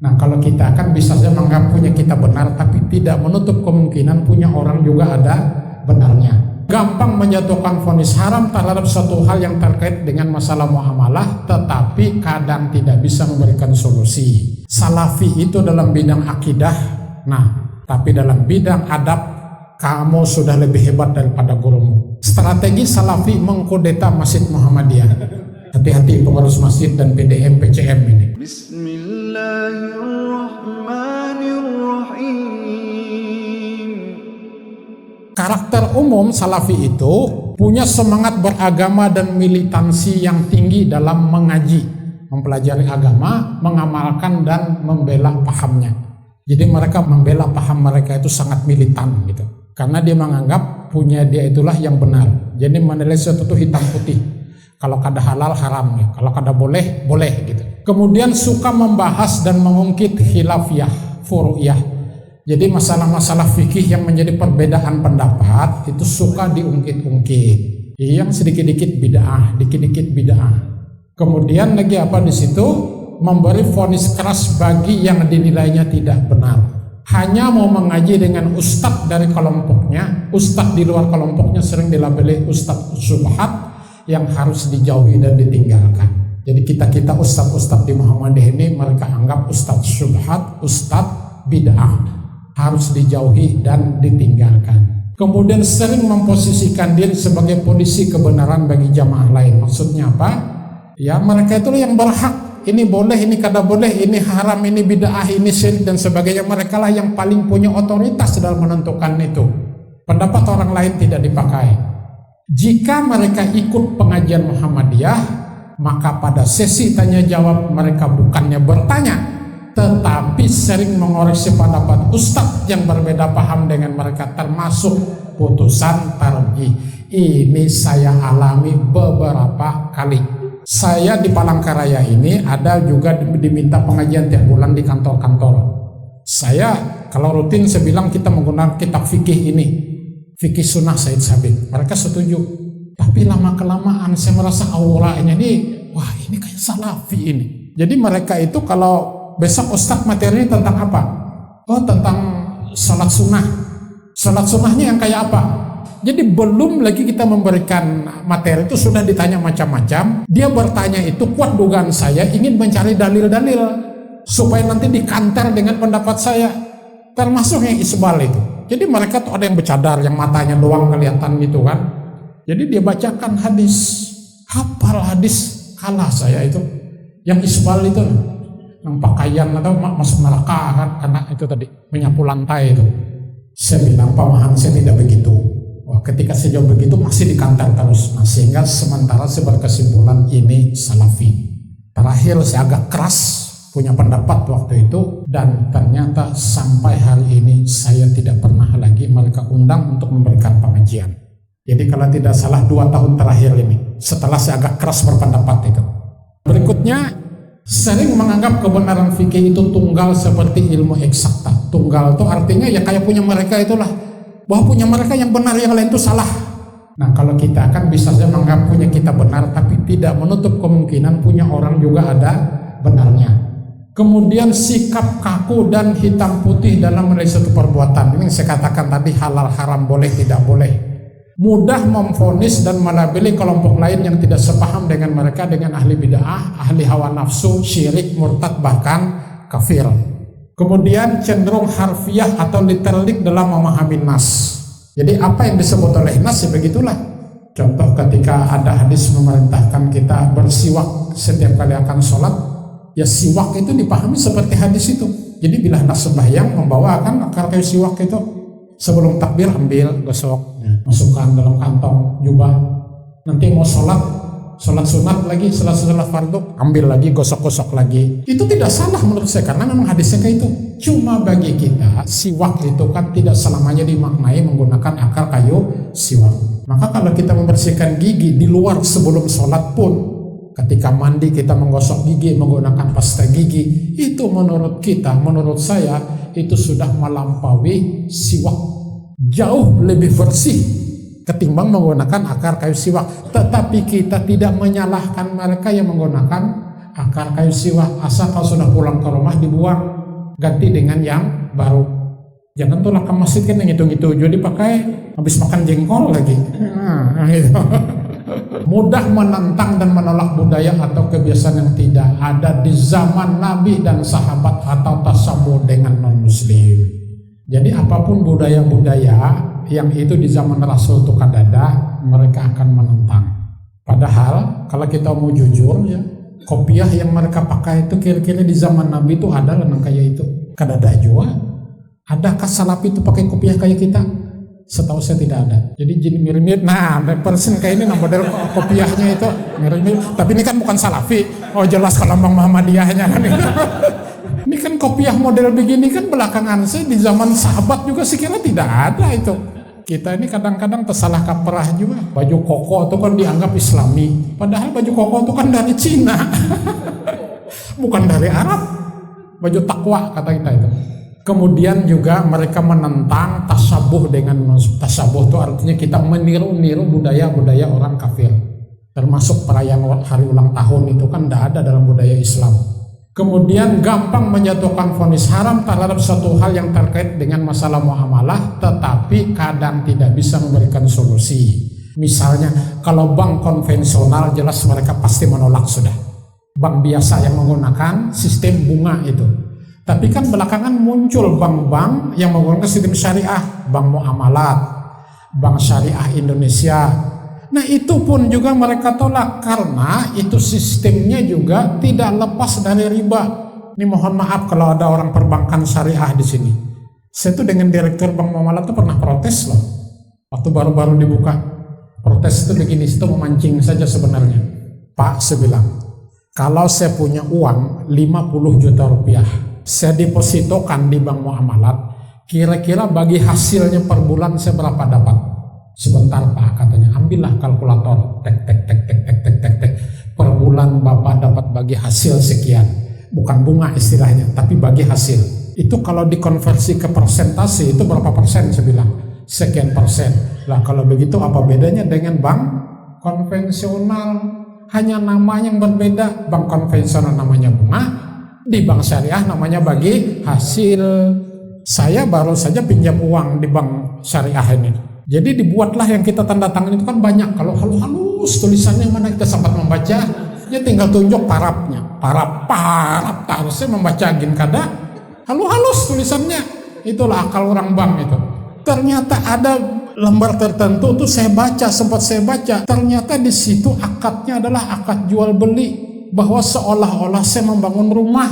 Nah, kalau kita kan bisa saja menganggap punya kita benar, tapi tidak menutup kemungkinan punya orang juga ada benarnya. Gampang menjatuhkan vonis haram terhadap suatu hal yang terkait dengan masalah muamalah, tetapi kadang tidak bisa memberikan solusi. Salafi itu dalam bidang akidah, nah, tapi dalam bidang adab, kamu sudah lebih hebat daripada gurumu. Strategi Salafi mengkudeta Masjid Muhammadiyah. Hati-hati pengurus masjid dan PDM PCM ini. Bismillahirrahmanirrahim. Karakter umum Salafi itu punya semangat beragama dan militansi yang tinggi dalam mengaji, mempelajari agama, mengamalkan dan membela pahamnya. Jadi mereka membela paham mereka itu sangat militan gitu. Karena dia menganggap punya dia itulah yang benar. Jadi menilai sesuatu hitam putih. Kalau kada halal haram, ya. Kalau kada boleh boleh gitu. Kemudian suka membahas dan mengungkit khilafiyah, furu'iyah. Jadi masalah-masalah fikih yang menjadi perbedaan pendapat itu suka diungkit-ungkit. Yang sedikit-dikit bid'ah, dikit-dikit bid'ah. Kemudian lagi apa di situ? Memberi vonis keras bagi yang dinilainya tidak benar. Hanya mau mengaji dengan ustadz dari kelompoknya, ustadz di luar kelompoknya sering dilabeli ustadz syubhat yang harus dijauhi dan ditinggalkan. Jadi kita ustadz-ustadz di Muhammadiyah ini mereka anggap ustadz syubhat, ustadz bid'ah, harus dijauhi dan ditinggalkan. Kemudian sering memposisikan diri sebagai polisi kebenaran bagi jamaah lain. Maksudnya apa? Ya mereka itulah yang berhak. Ini boleh, ini kada boleh, ini haram, ini bid'ah, ini syirik dan sebagainya. Mereka lah yang paling punya otoritas dalam menentukan itu. Pendapat orang lain tidak dipakai. Jika mereka ikut pengajian Muhammadiyah, maka pada sesi tanya jawab mereka bukannya bertanya, tetapi sering mengoreksi pendapat ustadz yang berbeda paham dengan mereka, termasuk putusan tarjih. Ini saya alami beberapa kali. Saya di Palangkaraya ini ada juga diminta pengajian tiap bulan di kantor-kantor. Saya kalau rutin saya bilang kita menggunakan kitab fikih ini, fikih sunnah Said Sabiq. Mereka setuju. Tapi lama-kelamaan saya merasa auranya ini, wah ini kayak Salafi ini. Jadi mereka itu kalau besok Ustadz materinya tentang apa? Oh tentang salat sunnah. Salat sunnahnya yang kayak apa? Jadi belum lagi kita memberikan materi itu sudah ditanya macam-macam. Dia bertanya itu kuat dugaan saya ingin mencari dalil-dalil supaya nanti dikanter dengan pendapat saya. Termasuk yang isbal itu. Jadi mereka tuh ada yang bercadar, yang matanya doang kelihatan gitu kan. Jadi dia bacakan hadis, hafal hadis kalah saya itu. Yang isbal itu, yang pakaian atau masuk neraka kan, karena itu tadi menyapu lantai itu. Saya bilang pemahaman saya tidak begitu. Wah, ketika saya jawab begitu masih dikantar terus. Nah, sehingga sementara saya berkesimpulan ini Salafi. Terakhir saya agak keras punya pendapat waktu itu, dan ternyata sampai hari ini saya tidak pernah lagi mereka undang untuk memberikan pengajian. Jadi kalau tidak salah 2 tahun terakhir ini setelah saya agak keras berpendapat itu. Berikutnya sering menganggap kebenaran fikih itu tunggal seperti ilmu eksakta. Tunggal itu artinya ya kayak punya mereka itulah, bahwa punya mereka yang benar, yang lain itu salah. Nah kalau kita kan bisa saja menganggap punya kita benar, tapi tidak menutup kemungkinan punya orang juga ada benarnya. Kemudian sikap kaku dan hitam putih dalam menilai suatu perbuatan. Ini yang saya katakan tadi, halal haram, boleh tidak boleh. Mudah memvonis dan melabeli kelompok lain yang tidak sepaham dengan mereka dengan ahli bid'ah, ahli hawa nafsu, syirik, murtad, bahkan kafir. Kemudian cenderung harfiah atau literalik dalam memahami nas. Jadi apa yang disebut oleh nas ya begitulah. Contoh ketika ada hadis memerintahkan kita bersiwak setiap kali akan sholat, ya siwak itu dipahami seperti hadis itu. Jadi bila hendak sembahyang membawakan akar kayu siwak itu, sebelum takbir ambil, gosok, masukkan dalam kantong jubah. Nanti mau sholat sunat lagi, setelah fardu ambil lagi, gosok-gosok lagi. Itu tidak salah menurut saya karena memang hadisnya kayak itu. Cuma bagi kita siwak itu kan tidak selamanya dimaknai menggunakan akar kayu siwak. Maka kalau kita membersihkan gigi di luar sebelum sholat pun, ketika mandi kita menggosok gigi menggunakan pasta gigi, itu menurut kita, menurut saya itu sudah melampaui siwak, jauh lebih bersih ketimbang menggunakan akar kayu siwak. Tetapi kita tidak menyalahkan mereka yang menggunakan akar kayu siwah, asal kau sudah pulang ke rumah dibuang, ganti dengan yang baru. Jangan tuh ke masjid kan yang itu juga dipakai, habis makan jengkol lagi. Gitu. Mudah menentang dan menolak budaya atau kebiasaan yang tidak ada di zaman Nabi dan sahabat atau tasabuh dengan non-muslim. Jadi apapun budaya-budaya yang itu di zaman Rasul itu kadada, mereka akan menentang. Padahal kalau kita mau jujur ya, kopiah yang mereka pakai itu kira-kira di zaman Nabi itu ada lah kayak itu. Kadada juga. Adakah Salafi itu pakai kopiah kayak kita? Setahu saya tidak ada. Jadi mirip-mirip. Nah, persen kayak ini model kopiahnya itu mirip-mirip. Tapi ini kan bukan Salafi. Oh jelas kalau Bang Muhammadiyahnya kan. Ini kan kopiah model begini kan belakangan saya di zaman sahabat juga sekira tidak ada itu. Kita ini kadang-kadang tersalah kaprah juga. Baju koko itu kan dianggap Islami. Padahal baju koko itu kan dari Cina. Bukan dari Arab. Baju takwa kata kita itu. Kemudian juga mereka menentang tasabuh dengan tasabuh itu artinya kita meniru-niru budaya-budaya orang kafir. Termasuk perayaan hari ulang tahun itu kan tidak ada dalam budaya Islam. Kemudian gampang menjatuhkan vonis haram terhadap suatu hal yang terkait dengan masalah muamalah, tetapi kadang tidak bisa memberikan solusi. Misalnya kalau bank konvensional jelas mereka pasti menolak sudah. Bank biasa yang menggunakan sistem bunga itu. Tapi kan belakangan muncul bank-bank yang menggunakan sistem syariah, bank muamalat, bank syariah Indonesia. Nah itu pun juga mereka tolak karena itu sistemnya juga tidak lepas dari riba. Ini mohon maaf kalau ada orang perbankan syariah di sini. Saya tuh dengan direktur bank muamalat tuh pernah protes loh. Waktu baru-baru dibuka, protes itu begini, itu memancing saja sebenarnya. Pak, saya bilang, kalau saya punya uang 50 juta rupiah, saya depositokan di bank muamalat, kira-kira bagi hasilnya per bulan saya berapa dapat? Sebentar Pak, katanya, ambillah kalkulator, tek tek tek tek tek tek tek tek, per bulan Bapak dapat bagi hasil sekian, bukan bunga istilahnya, tapi bagi hasil. Itu kalau dikonversi ke persentase itu berapa persen? Saya bilang sekian persen. Lah kalau begitu apa bedanya dengan bank konvensional? Hanya namanya yang berbeda. Bank konvensional namanya bunga, di bank syariah namanya bagi hasil. Saya baru saja pinjam uang di bank syariah ini. Jadi dibuatlah yang kita tanda tangan itu kan banyak. Kalau halus tulisannya mana kita sempat membaca, ya tinggal tunjuk parapnya. Parap harusnya membaca agin kada. Halus tulisannya. Itulah akal orang bank itu. Ternyata ada lembar tertentu tuh sempat saya baca. Ternyata di situ akadnya adalah akad jual beli. Bahwa seolah-olah saya membangun rumah,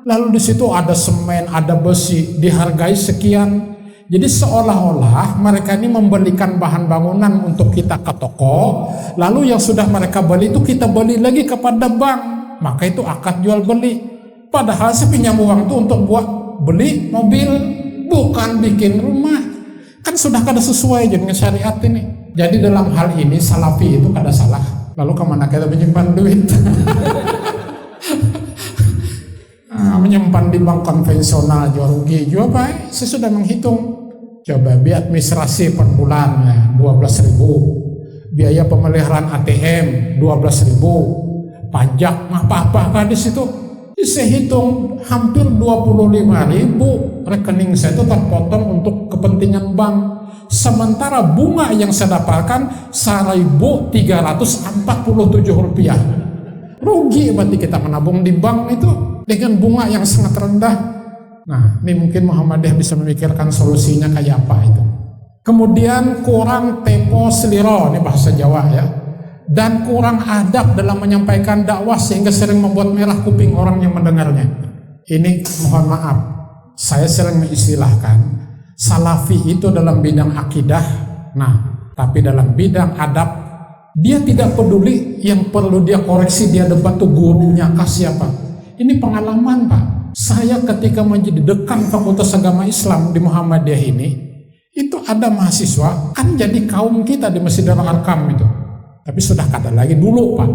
lalu di situ ada semen, ada besi, dihargai sekian. Jadi seolah-olah mereka ini membelikan bahan bangunan untuk kita ke toko, lalu yang sudah mereka beli itu kita beli lagi kepada bank, maka itu akad jual beli. Padahal saya pinjam uang itu untuk buat beli mobil, bukan bikin rumah. Kan sudah kada sesuai dengan syariat ini. Jadi dalam hal ini Salafi itu kada salah. Lalu kemana kita menyimpan duit? Menyimpan di bank konvensional juga rugi juga Pak. Saya sudah menghitung. Coba biaya administrasi per bulan ya, 12.000. Biaya pemeliharaan ATM 12.000. Pajak apa-apa kan di situ. Saya hitung hampir 25.000 rekening saya itu terpotong untuk kepentingan bank. Sementara bunga yang saya dapatkan 1.347 rupiah. Rugi berarti kita menabung di bank itu dengan bunga yang sangat rendah. Nah, ini mungkin Muhammadiyah bisa memikirkan solusinya kayak apa itu. Kemudian kurang tepo seliro, ini bahasa Jawa ya. Dan kurang adab dalam menyampaikan dakwah sehingga sering membuat merah kuping orang yang mendengarnya. Ini mohon maaf, saya sering mengistilahkan Salafi itu dalam bidang akidah, nah tapi dalam bidang adab dia tidak peduli yang perlu dia koreksi, dia debat tuh gurunya kah siapa. Ini pengalaman Pak. Saya ketika menjadi dekan Fakultas Agama Islam di Muhammadiyah ini, itu ada mahasiswa kan jadi kaum kita di Masjidil Arkam itu. Tapi sudah kada lagi dulu Pak.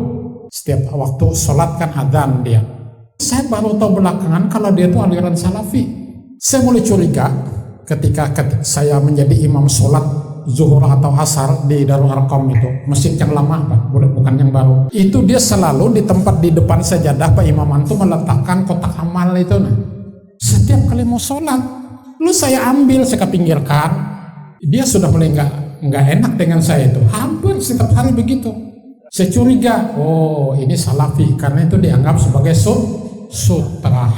Setiap waktu sholat kan adzan dia. Saya baru tahu belakangan kalau dia itu aliran Salafi. Saya mulai curiga ketika saya menjadi imam sholat zuhur atau asar di Darul Arqam itu, masjid yang lama Pak, bukan yang baru. Itu dia selalu di tempat di depan sajadah Pak Imam itu meletakkan kotak amal itu. Nah, setiap kali mau sholat, saya ambil, saya pinggirkan. Dia sudah mulai nggak enak dengan saya itu. Hampir setiap hari begitu. Saya curiga, oh ini salafi karena itu dianggap sebagai sutra.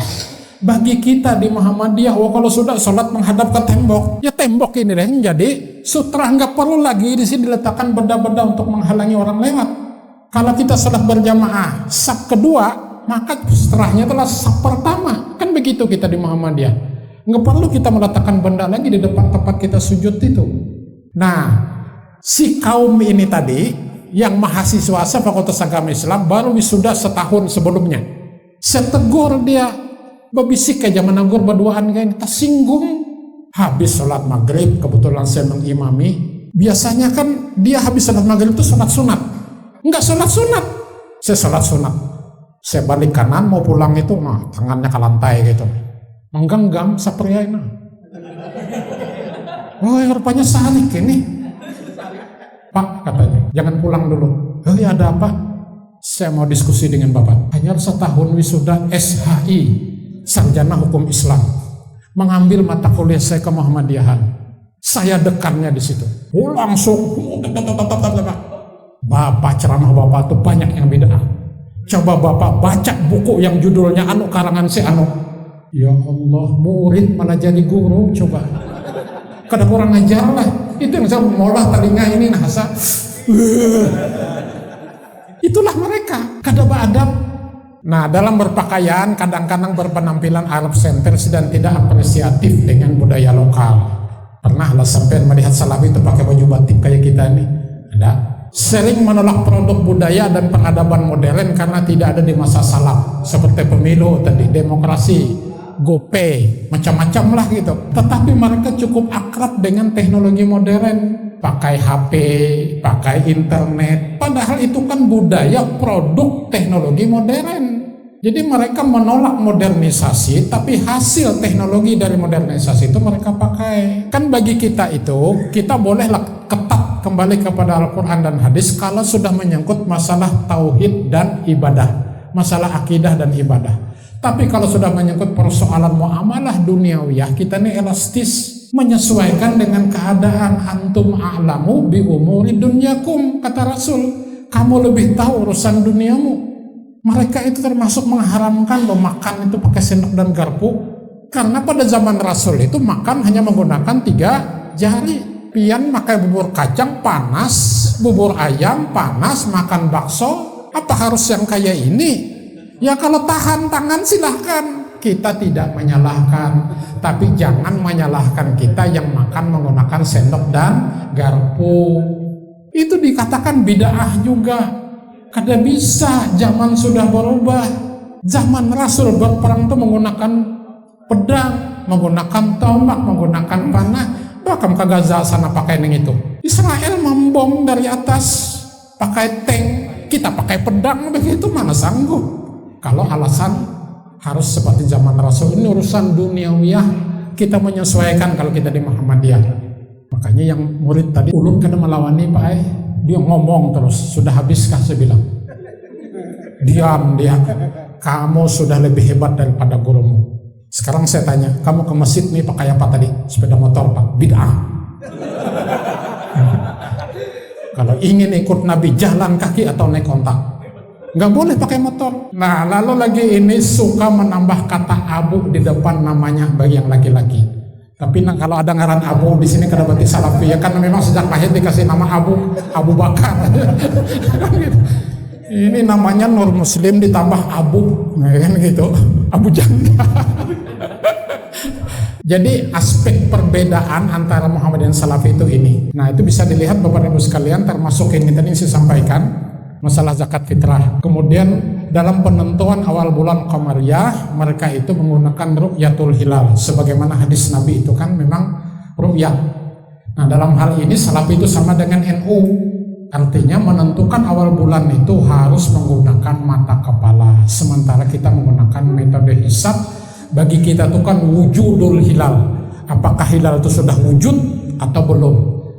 Bagi kita di Muhammadiyah, kalau sudah sholat menghadap ke tembok, ya tembok ini deh jadi sutra, nggak perlu lagi di sini diletakkan benda-benda untuk menghalangi orang lewat. Kalau kita sholat berjamaah saf kedua, maka setelahnya adalah saf pertama, kan begitu kita di Muhammadiyah. Nggak perlu kita meletakkan benda lagi di depan tempat kita sujud itu. Nah, si kaum ini tadi yang mahasiswa Fakultas Agama Islam baru wisuda setahun sebelumnya, saya tegur dia. Berbisik aja menegur berduaan kayak tersinggung. Habis sholat maghrib, kebetulan saya mengimami. Biasanya kan dia habis sholat maghrib itu sholat sunat. Enggak sholat sunat. Saya sholat sunat. Saya balik kanan mau pulang itu, tangannya ke lantai gitu. Menggenggam sapriaina. Oh, rupanya salik ini. Pak katanya, jangan pulang dulu. Oh ya, ada apa? Saya mau diskusi dengan Bapak. Hanya setahun wisuda SHI. Sarjana Hukum Islam, mengambil mata kuliah saya ke Muhammadiyahan. Saya dekannya di situ. Langsung, Bapak ceramah Bapak itu banyak yang beda. Coba Bapak baca buku yang judulnya karangan si Ya Allah, murid malah jadi guru, coba. Kadang kurang ajar lah. Itu yang saya molah telinga ini nasa. Itulah mereka, kada beradab. Nah, dalam berpakaian kadang-kadang berpenampilan Arab sentris dan tidak apresiatif dengan budaya lokal. Pernah lah sampai melihat salafi itu pakai baju batik kayak kita ini? Ada. Sering menolak produk budaya dan peradaban modern karena tidak ada di masa salaf. Seperti pemilu tadi, demokrasi, GoPay, macam-macam lah gitu. Tetapi mereka cukup akrab dengan teknologi modern. Pakai HP, pakai internet. Padahal itu kan budaya produk teknologi modern. Jadi mereka menolak modernisasi, tapi hasil teknologi dari modernisasi itu mereka pakai. Kan bagi kita itu, kita bolehlah ketat kembali kepada Al-Quran dan hadis kalau sudah menyangkut masalah tauhid dan ibadah, masalah akidah dan ibadah. Tapi kalau sudah menyangkut persoalan muamalah duniawiyah, kita ini elastis, menyesuaikan dengan keadaan. Antum a'lamu bi umuri dunyakum, kata Rasul. Kamu lebih tahu urusan duniamu. Mereka itu termasuk mengharamkan makan itu pakai sendok dan garpu. Karena pada zaman Rasul itu makan hanya menggunakan 3 jari. Pian makan bubur kacang panas, bubur ayam panas, makan bakso. Apa harus yang kayak ini? Ya kalau tahan tangan silahkan. Kita tidak menyalahkan, tapi jangan menyalahkan kita yang makan menggunakan sendok dan garpu. Itu dikatakan bid'ah juga. Kada bisa, zaman sudah berubah. Zaman Rasul berperang itu menggunakan pedang, menggunakan tombak, menggunakan panah. Bahkan ke Gaza sana pakai yang itu. Israel membom dari atas pakai tank, kita pakai pedang, begitu mana sanggup. Kalau alasan harus seperti zaman Rasul, ini urusan duniawiyah, kita menyesuaikan kalau kita di Muhammadiyah. Makanya yang murid tadi ulun kada melawani Pak dia ngomong terus, sudah habiskah saya bilang. Diam dia, kamu sudah lebih hebat daripada gurumu. Sekarang saya tanya, kamu ke masjid nih pakai apa tadi? Sepeda motor Pak, bid'ah. Kalau ingin ikut Nabi, jalan kaki atau naik ontak. Nggak boleh pakai motor. Nah, lalu lagi ini suka menambah kata abu di depan namanya bagi yang laki-laki. Tapi kalau ada ngaran Abu di sini kada berarti salafi ya, kan memang sejak lahir dikasih nama Abu Bakar. Ini namanya Nur Muslim ditambah Abu, kan gitu, Abu Janda. Jadi aspek perbedaan antara Muhammad dan Salafi itu ini. Nah itu bisa dilihat Bapak Ibu sekalian, termasuk ini tadi yang saya sampaikan, masalah zakat fitrah. Kemudian dalam penentuan awal bulan Qamariyah, mereka itu menggunakan ru'yatul hilal. Sebagaimana hadis Nabi itu kan memang ru'yat. Nah dalam hal ini Salafi itu sama dengan NU. Artinya menentukan awal bulan itu harus menggunakan mata kepala. Sementara kita menggunakan metode hisab. Bagi kita itu kan wujudul hilal. Apakah hilal itu sudah wujud atau belum?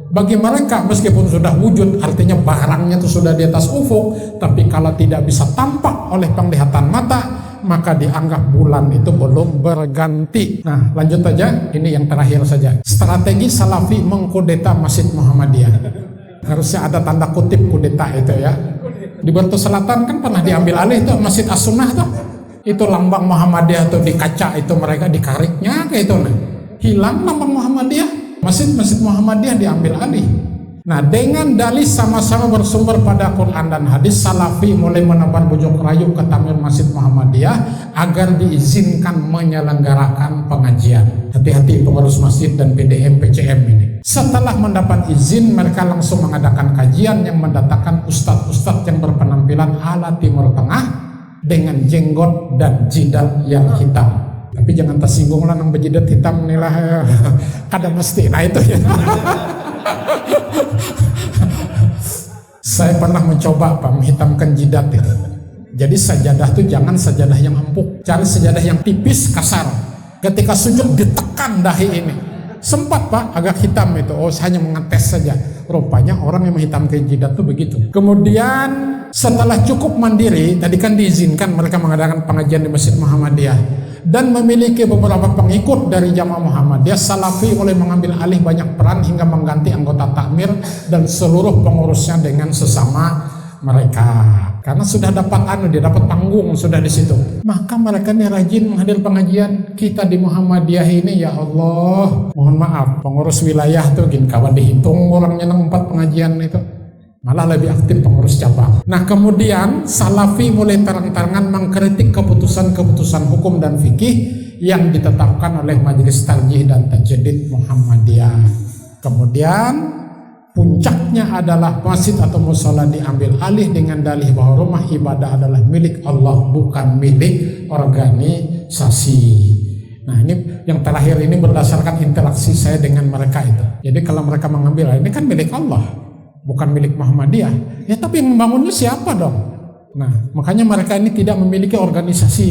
Bagi mereka meskipun sudah wujud, artinya barangnya itu sudah di atas ufuk, tapi kalau tidak bisa tampak oleh penglihatan mata, maka dianggap bulan itu belum berganti. Nah, lanjut aja, ini yang terakhir saja. Strategi Salafi mengkudeta Masjid Muhammadiyah. Harusnya ada tanda kutip kudeta itu ya. Di Batu Selatan kan pernah diambil alih itu Masjid As-Sunnah tuh. Itu lambang Muhammadiyah tuh di kaca itu mereka dikariknya kayak itu. Nah, hilang lambang Muhammadiyah. Masjid Muhammadiyah diambil alih. Nah, dengan dalih sama-sama bersumber pada Quran dan hadis, Salafi mulai menebar bujuk rayu ke Tamir Masjid Muhammadiyah agar diizinkan menyelenggarakan pengajian. Hati-hati pengurus masjid dan PDM PCM ini. Setelah mendapat izin, mereka langsung mengadakan kajian yang mendatangkan ustadz-ustadz yang berpenampilan ala Timur Tengah dengan jenggot dan jidat yang hitam. Tapi jangan tersinggung lah nang berjidat hitam inilah kada mesti. Nah itu ya. Saya pernah mencoba Pak menghitamkan jidat itu. Jadi sajadah itu jangan sajadah yang empuk, cari sajadah yang tipis kasar. Ketika sujud ditekan dahi ini. Sempat Pak agak hitam itu. Oh, saya hanya mengetes saja. Rupanya orang yang menghitamkan jidat itu begitu. Kemudian setelah cukup mandiri, tadi kan diizinkan mereka mengadakan pengajian di Masjid Muhammadiyah dan memiliki beberapa pengikut dari jamaah Muhammadiyah, Salafi mulai mengambil alih banyak peran hingga mengganti anggota takmir dan seluruh pengurusnya dengan sesama mereka. Karena sudah dapat dia dapat panggung sudah di situ. Maka mereka ini rajin menghadir pengajian. Kita di Muhammadiyah ini ya Allah, mohon maaf, pengurus wilayah tuh gini kawan dihitung orangnya 4 pengajian itu. Malah lebih aktif pengurus cabang. Nah, kemudian Salafi mulai terang-terangan mengkritik keputusan-keputusan hukum dan fikih yang ditetapkan oleh Majelis Tarjih dan Tajdid Muhammadiyah. Kemudian puncaknya adalah masjid atau mushola diambil alih dengan dalih bahwa rumah ibadah adalah milik Allah, bukan milik organisasi. Nah, ini yang terakhir ini berdasarkan interaksi saya dengan mereka itu. Jadi kalau mereka mengambil ini kan milik Allah, bukan milik Muhammadiyah. Ya tapi yang membangunnya siapa dong? Nah, makanya mereka ini tidak memiliki organisasi.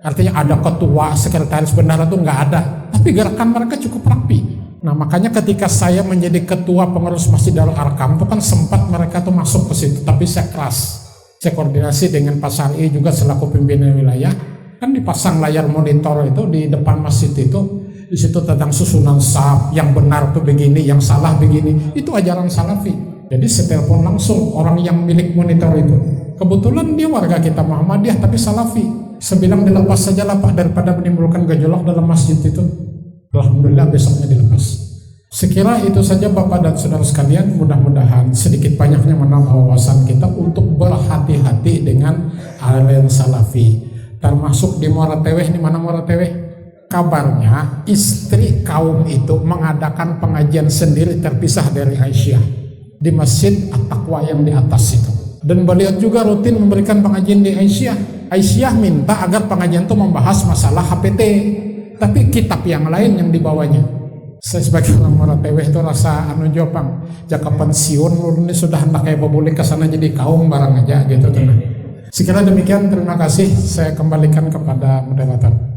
Artinya ada ketua, sekretaris bendahara itu nggak ada. Tapi gerakan mereka cukup rapi. Nah, makanya ketika saya menjadi ketua pengurus Masjid Darul Arkam itu kan sempat mereka tuh masuk ke situ. Tapi saya keras. Saya koordinasi dengan Pak Sari juga selaku pimpinan wilayah. Kan dipasang layar monitor itu di depan masjid itu. Di situ tentang susunan saf, yang benar tuh begini, yang salah begini. Itu ajaran Salafi. Jadi saya telepon langsung orang yang milik monitor itu. Kebetulan dia warga kita Muhammadiyah tapi Salafi. Saya bilang dilepas saja lah Pak daripada menimbulkan gejolak dalam masjid itu. Alhamdulillah besoknya dilepas. Sekira itu saja Bapak dan Saudara sekalian. Mudah-mudahan sedikit banyaknya menambah wawasan kita untuk berhati-hati dengan aliran Salafi. Termasuk di Muara Teweh. Di mana Muara Teweh? Kabarnya istri kaum itu mengadakan pengajian sendiri terpisah dari Aisyah di Masjid At-Taqwa yang di atas itu. Dan beliau juga rutin memberikan pengajian di Aisyah. Aisyah minta agar pengajian itu membahas masalah HPT, tapi kitab yang lain yang dibawanya. Saya sebagai orang Muara Teweh itu rasa jopang, jaka pensiun ini sudah hendak kayak boleh kesana jadi kaum barang aja gitu. Sekiranya demikian, terima kasih. Saya kembalikan kepada moderator.